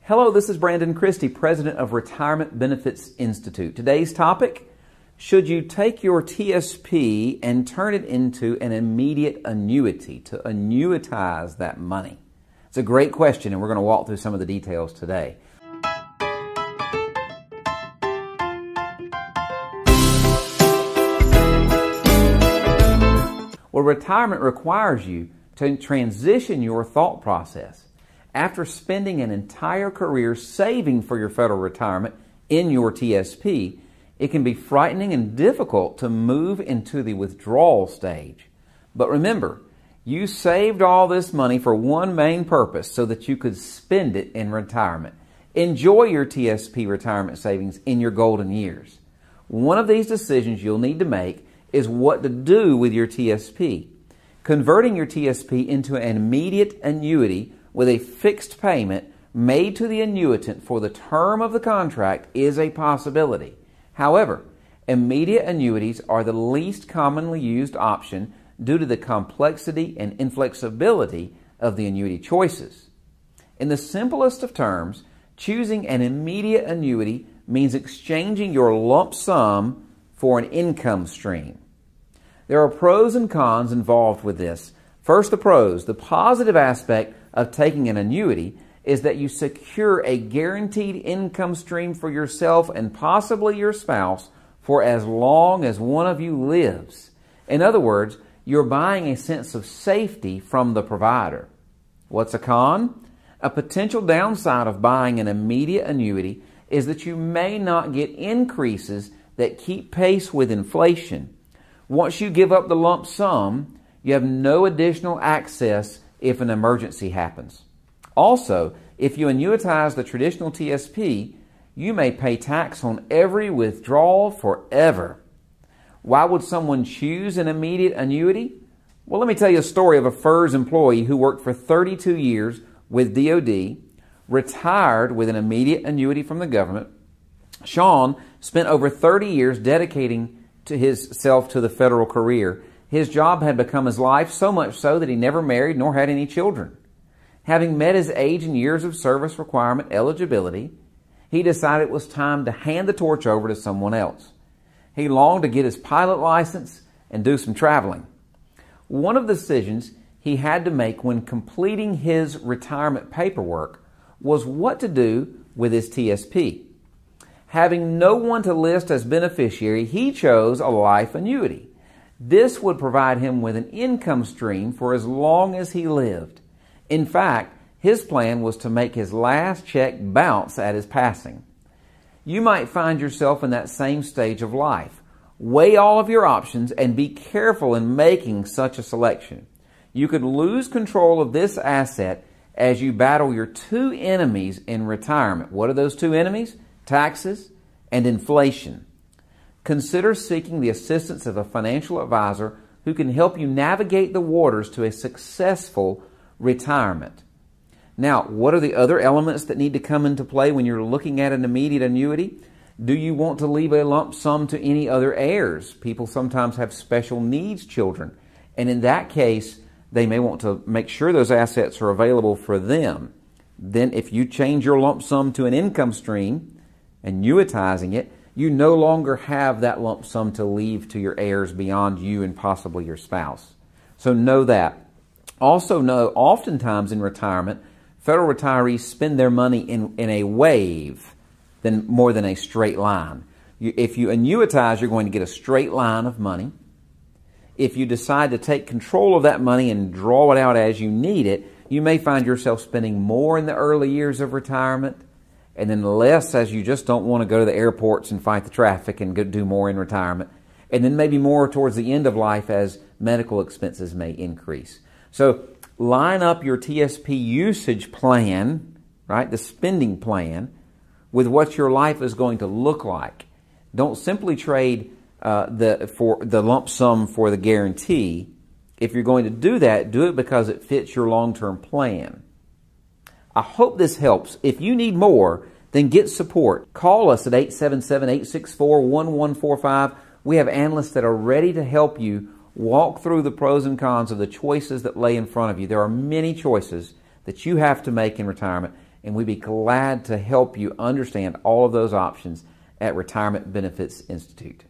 Hello, this is Brandon Christy, President of Retirement Benefits Institute. Today's topic, should you take your TSP and turn it into an immediate annuity, to annuitize that money? It's a great question, and we're going to walk through some of the details today. Well, retirement requires you to transition your thought process. After spending an entire career saving for your federal retirement in your TSP, it can be frightening and difficult to move into the withdrawal stage. But remember, you saved all this money for one main purpose, so that you could spend it in retirement. Enjoy your TSP retirement savings in your golden years. One of these decisions you'll need to make is what to do with your TSP. Converting your TSP into an immediate annuity with a fixed payment made to the annuitant for the term of the contract is a possibility. However, immediate annuities are the least commonly used option due to the complexity and inflexibility of the annuity choices. In the simplest of terms, choosing an immediate annuity means exchanging your lump sum for an income stream. There are pros and cons involved with this. First, the pros. The positive aspect of taking an annuity is that you secure a guaranteed income stream for yourself and possibly your spouse for as long as one of you lives. In other words, you're buying a sense of safety from the provider. What's a con? A potential downside of buying an immediate annuity is that you may not get increases that keep pace with inflation. Once you give up the lump sum, you have no additional access if an emergency happens. Also, if you annuitize the traditional TSP, you may pay tax on every withdrawal forever. Why would someone choose an immediate annuity? Well, let me tell you a story of a FERS employee who worked for 32 years with DOD, retired with an immediate annuity from the government. Sean spent over 30 years dedicating himself to the federal career. His job had become his life, so much so that he never married nor had any children. Having met his age and years of service requirement eligibility, he decided it was time to hand the torch over to someone else. He longed to get his pilot license and do some traveling. One of the decisions he had to make when completing his retirement paperwork was what to do with his TSP. Having no one to list as beneficiary, he chose a life annuity. This would provide him with an income stream for as long as he lived. In fact, his plan was to make his last check bounce at his passing. You might find yourself in that same stage of life. Weigh all of your options and be careful in making such a selection. You could lose control of this asset as you battle your two enemies in retirement. What are those two enemies? Taxes and inflation. Consider seeking the assistance of a financial advisor who can help you navigate the waters to a successful retirement. Now, what are the other elements that need to come into play when you're looking at an immediate annuity? Do you want to leave a lump sum to any other heirs? People sometimes have special needs children, and in that case, they may want to make sure those assets are available for them. Then if you change your lump sum to an income stream, annuitizing it, you no longer have that lump sum to leave to your heirs beyond you and possibly your spouse. So know that. Also know, oftentimes in retirement, federal retirees spend their money in a wave more than a straight line. If you annuitize, you're going to get a straight line of money. If you decide to take control of that money and draw it out as you need it, you may find yourself spending more in the early years of retirement and then less as you just don't want to go to the airports and fight the traffic and go do more in retirement, and then maybe more towards the end of life as medical expenses may increase. So line up your TSP usage plan, right, the spending plan, with what your life is going to look like. Don't simply trade the lump sum for the guarantee. If you're going to do that, do it because it fits your long-term plan. I hope this helps. If you need more, then get support. Call us at 877-864-1145. We have analysts that are ready to help you walk through the pros and cons of the choices that lay in front of you. There are many choices that you have to make in retirement, and we'd be glad to help you understand all of those options at Retirement Benefits Institute.